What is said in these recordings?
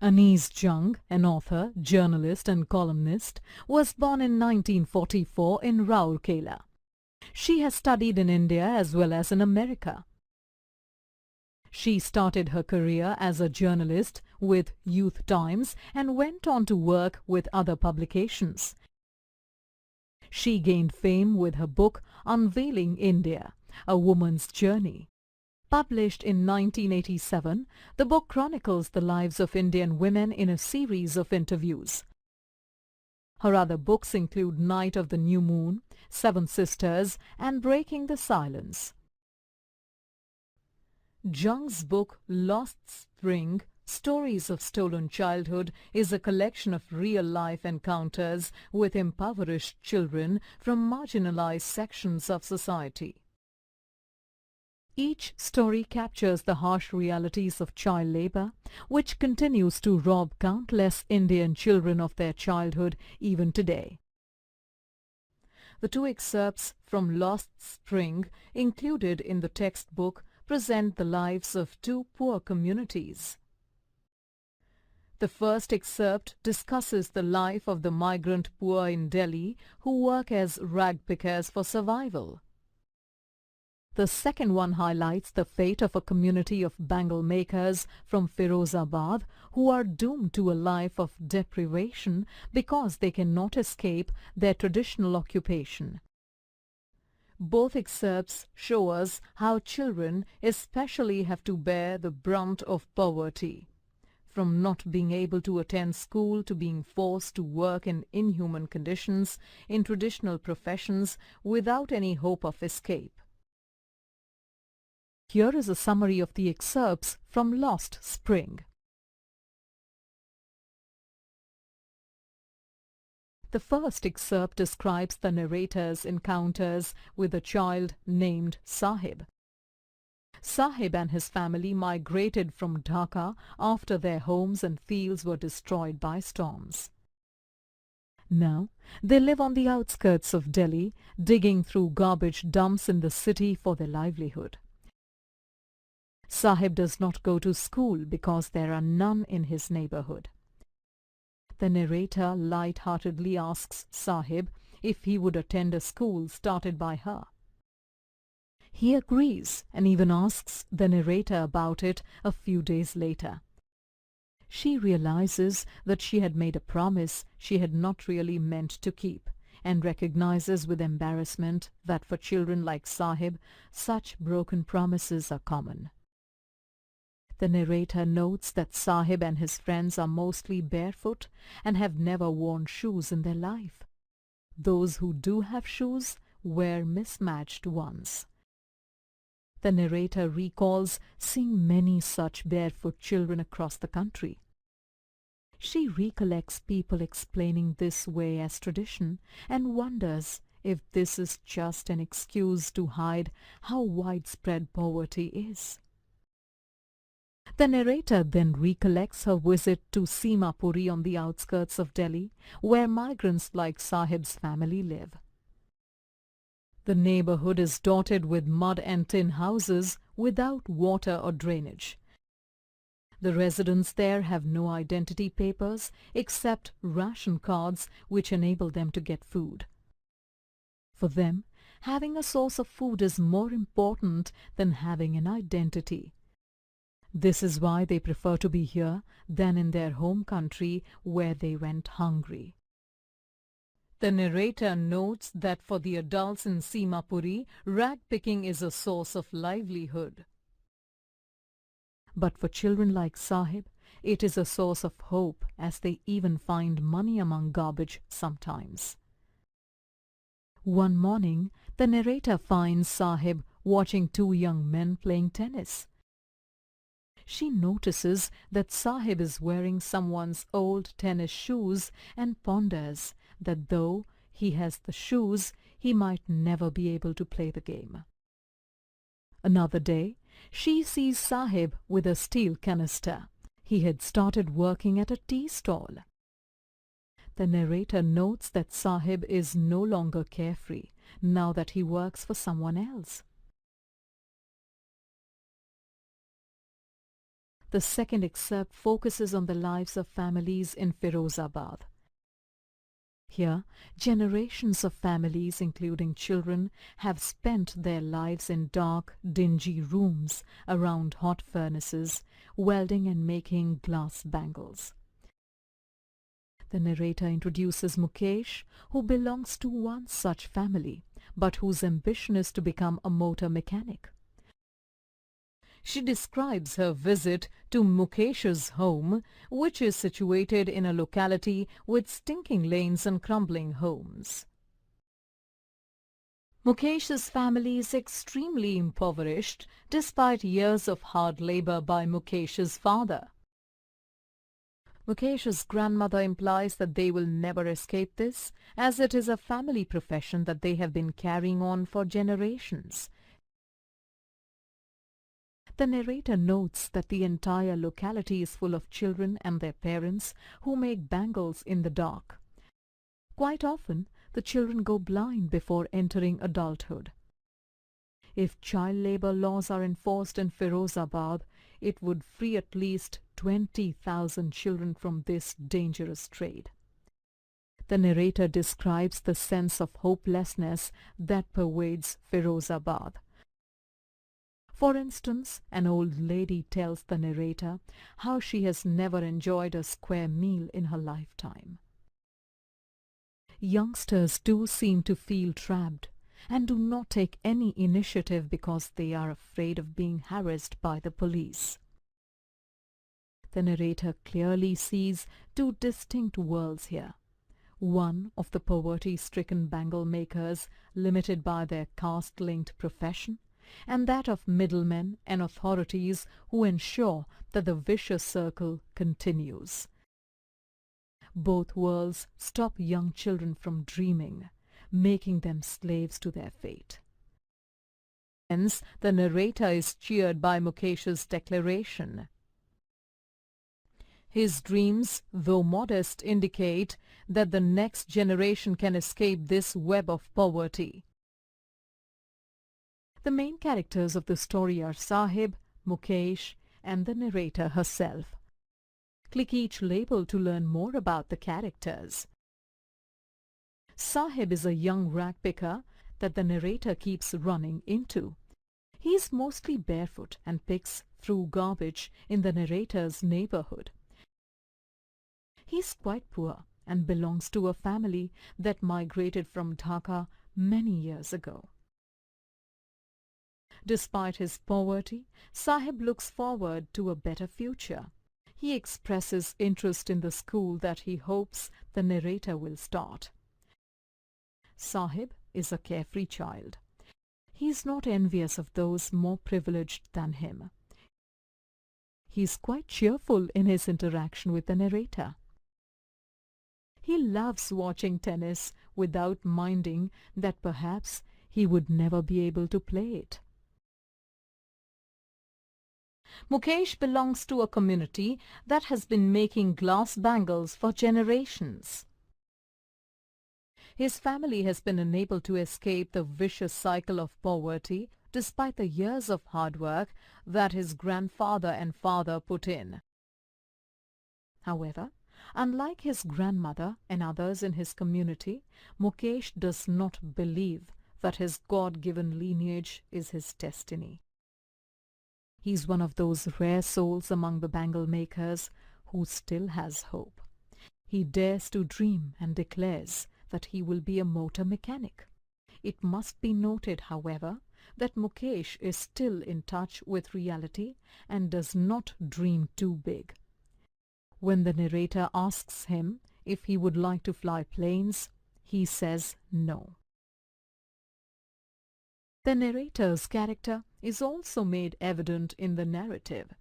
Anise Jung, an author, journalist and columnist, was born in 1944 in Rourkela. She has studied in India as well as in America. She started her career as a journalist with Youth Times and went on to work with other publications. She gained fame with her book Unveiling India, A Woman's Journey. Published in 1987, the book chronicles the lives of Indian women in a series of interviews. Her other books include Night of the New Moon, Seven Sisters, and Breaking the Silence. Jung's book Lost Spring, Stories of Stolen Childhood is a collection of real-life encounters with impoverished children from marginalized sections of society. Each story captures the harsh realities of child labor, which continues to rob countless Indian children of their childhood even today. The two excerpts from Lost Spring included in the textbook present the lives of two poor communities. The first excerpt discusses the life of the migrant poor in Delhi who work as rag pickers for survival. The second one highlights the fate of a community of bangle makers from Firozabad who are doomed to a life of deprivation because they cannot escape their traditional occupation. Both excerpts show us how children especially have to bear the brunt of poverty, from not being able to attend school to being forced to work in inhuman conditions in traditional professions without any hope of escape. Here is a summary of the excerpts from Lost Spring. The first excerpt describes the narrator's encounters with a child named Sahib. Sahib and his family migrated from Dhaka after their homes and fields were destroyed by storms. Now, they live on the outskirts of Delhi, digging through garbage dumps in the city for their livelihood. Sahib does not go to school because there are none in his neighborhood. The narrator light-heartedly asks Sahib if he would attend a school started by her. He agrees and even asks the narrator about it a few days later. She realizes that she had made a promise she had not really meant to keep, and recognizes with embarrassment that for children like Sahib, such broken promises are common. The narrator notes that Sahib and his friends are mostly barefoot and have never worn shoes in their life. Those who do have shoes wear mismatched ones. The narrator recalls seeing many such barefoot children across the country. She recollects people explaining this way as tradition and wonders if this is just an excuse to hide how widespread poverty is. The narrator then recollects her visit to Seemapuri on the outskirts of Delhi, where migrants like Sahib's family live. The neighborhood is dotted with mud and tin houses without water or drainage. The residents there have no identity papers except ration cards which enable them to get food. For them, having a source of food is more important than having an identity. This is why they prefer to be here than in their home country where they went hungry. The narrator notes that for the adults in Seemapuri, rag picking is a source of livelihood. But for children like Sahib, it is a source of hope as they even find money among garbage sometimes. One morning, the narrator finds Sahib watching two young men playing tennis. She notices that Sahib is wearing someone's old tennis shoes and ponders that though he has the shoes, he might never be able to play the game. Another day, she sees Sahib with a steel canister. He had started working at a tea stall. The narrator notes that Sahib is no longer carefree now that he works for someone else. The second excerpt focuses on the lives of families in Firozabad. Here, generations of families, including children, have spent their lives in dark, dingy rooms around hot furnaces, welding and making glass bangles. The narrator introduces Mukesh, who belongs to one such family, but whose ambition is to become a motor mechanic. She describes her visit to Mukesh's home, which is situated in a locality with stinking lanes and crumbling homes. Mukesh's family is extremely impoverished despite years of hard labor by Mukesh's father. Mukesh's grandmother implies that they will never escape this, as it is a family profession that they have been carrying on for generations. The narrator notes that the entire locality is full of children and their parents who make bangles in the dark. Quite often, the children go blind before entering adulthood. If child labor laws are enforced in Firozabad, it would free at least 20,000 children from this dangerous trade. The narrator describes the sense of hopelessness that pervades Firozabad. For instance, an old lady tells the narrator how she has never enjoyed a square meal in her lifetime. Youngsters too seem to feel trapped and do not take any initiative because they are afraid of being harassed by the police. The narrator clearly sees two distinct worlds here. One of the poverty-stricken bangle makers, limited by their caste-linked profession, and that of middlemen and authorities who ensure that the vicious circle continues. Both worlds stop young children from dreaming, making them slaves to their fate. Hence, the narrator is cheered by Mukesh's declaration. His dreams, though modest, indicate that the next generation can escape this web of poverty. The main characters of the story are Sahib, Mukesh, and the narrator herself. Click each label to learn more about the characters. Sahib is a young rag picker that the narrator keeps running into. He is mostly barefoot and picks through garbage in the narrator's neighborhood. He is quite poor and belongs to a family that migrated from Dhaka many years ago. Despite his poverty, Sahib looks forward to a better future. He expresses interest in the school that he hopes the narrator will start. Sahib is a carefree child. He is not envious of those more privileged than him. He is quite cheerful in his interaction with the narrator. He loves watching tennis without minding that perhaps he would never be able to play it. Mukesh belongs to a community that has been making glass bangles for generations. His family has been unable to escape the vicious cycle of poverty despite the years of hard work that his grandfather and father put in. However, unlike his grandmother and others in his community, Mukesh does not believe that his God-given lineage is his destiny. He is one of those rare souls among the bangle makers who still has hope. He dares to dream and declares that he will be a motor mechanic. It must be noted, however, that Mukesh is still in touch with reality and does not dream too big. When the narrator asks him if he would like to fly planes, he says no. The narrator's character is also made evident in the narrative.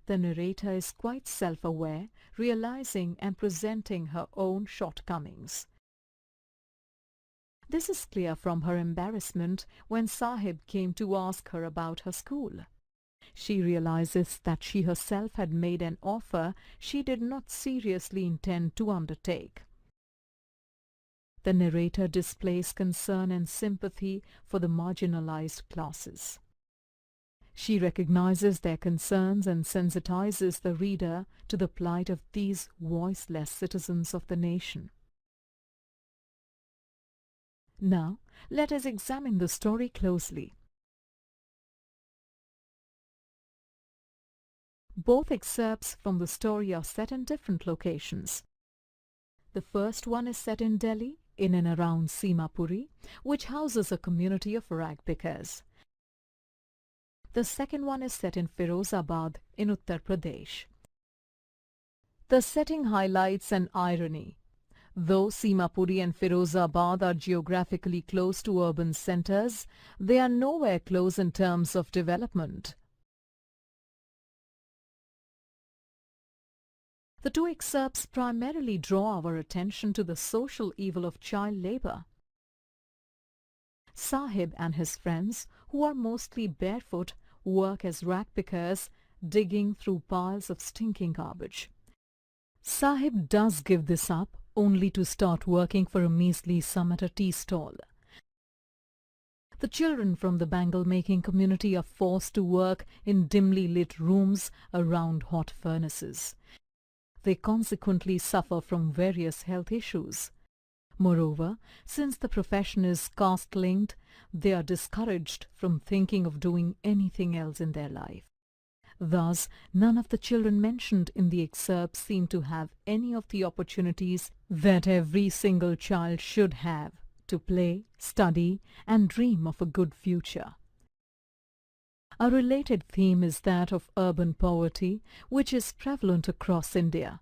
The narrator is quite self-aware, realizing and presenting her own shortcomings. This is clear from her embarrassment when Sahib came to ask her about her school. She realizes that she herself had made an offer she did not seriously intend to undertake. The narrator displays concern and sympathy for the marginalized classes. She recognizes their concerns and sensitizes the reader to the plight of these voiceless citizens of the nation. Now, let us examine the story closely. Both excerpts from the story are set in different locations. The first one is set in Delhi, in and around Simapuri, which houses a community of rag pickers. The second one is set in Firozabad in Uttar Pradesh. The setting highlights an irony. Though Simapuri and Firozabad are geographically close to urban centers, they are nowhere close in terms of development. The two excerpts primarily draw our attention to the social evil of child labor. Sahib and his friends, who are mostly barefoot, work as rag pickers, digging through piles of stinking garbage. Sahib does give this up, only to start working for a measly sum at a tea stall. The children from the bangle-making community are forced to work in dimly lit rooms around hot furnaces. They consequently suffer from various health issues. Moreover, since the profession is caste-linked, they are discouraged from thinking of doing anything else in their life. Thus, none of the children mentioned in the excerpt seem to have any of the opportunities that every single child should have to play, study, and dream of a good future. A related theme is that of urban poverty, which is prevalent across India.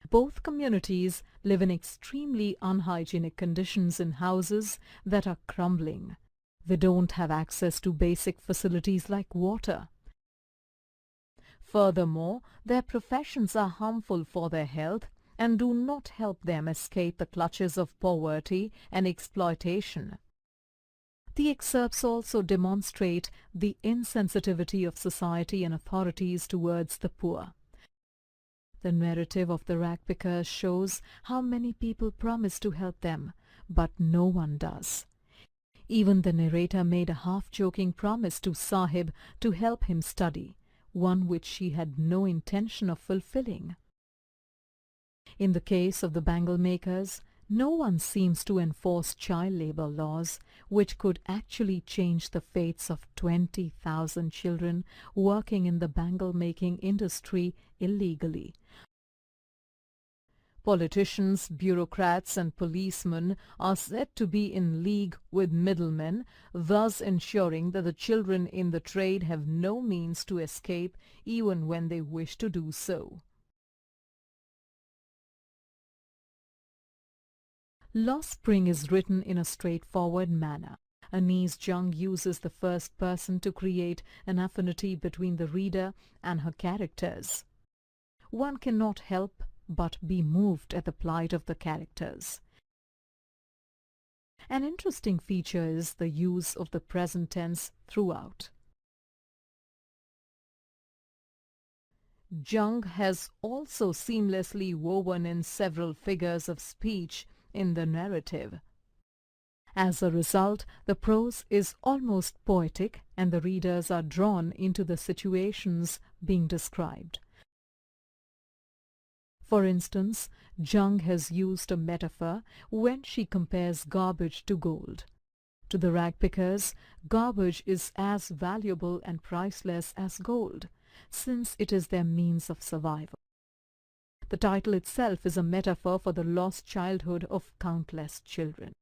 Both communities live in extremely unhygienic conditions in houses that are crumbling. They don't have access to basic facilities like water. Furthermore, their professions are harmful for their health and do not help them escape the clutches of poverty and exploitation. The excerpts also demonstrate the insensitivity of society and authorities towards the poor. The narrative of the rag pickers shows how many people promise to help them, but no one does. Even the narrator made a half-joking promise to Sahib to help him study, one which she had no intention of fulfilling. In the case of the bangle makers, no one seems to enforce child labor laws, which could actually change the fates of 20,000 children working in the bangle-making industry illegally. Politicians, bureaucrats and policemen are said to be in league with middlemen, thus ensuring that the children in the trade have no means to escape even when they wish to do so. Lost Spring is written in a straightforward manner. Anise Jung uses the first person to create an affinity between the reader and her characters. One cannot help but be moved at the plight of the characters. An interesting feature is the use of the present tense throughout. Jung has also seamlessly woven in several figures of speech in the narrative. As a result, the prose is almost poetic and the readers are drawn into the situations being described. For instance, Jung has used a metaphor when she compares garbage to gold. To the rag pickers, garbage is as valuable and priceless as gold, since it is their means of survival. The title itself is a metaphor for the lost childhood of countless children.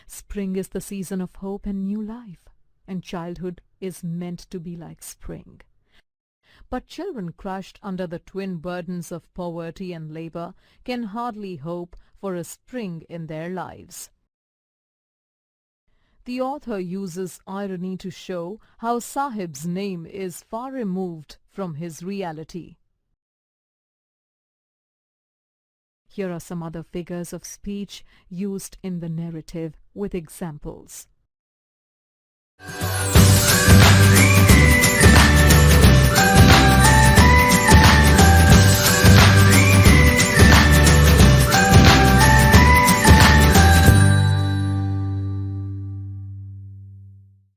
Spring is the season of hope and new life, and childhood is meant to be like spring. But children crushed under the twin burdens of poverty and labor can hardly hope for a spring in their lives. The author uses irony to show how Sahib's name is far removed from his reality. Here are some other figures of speech used in the narrative with examples.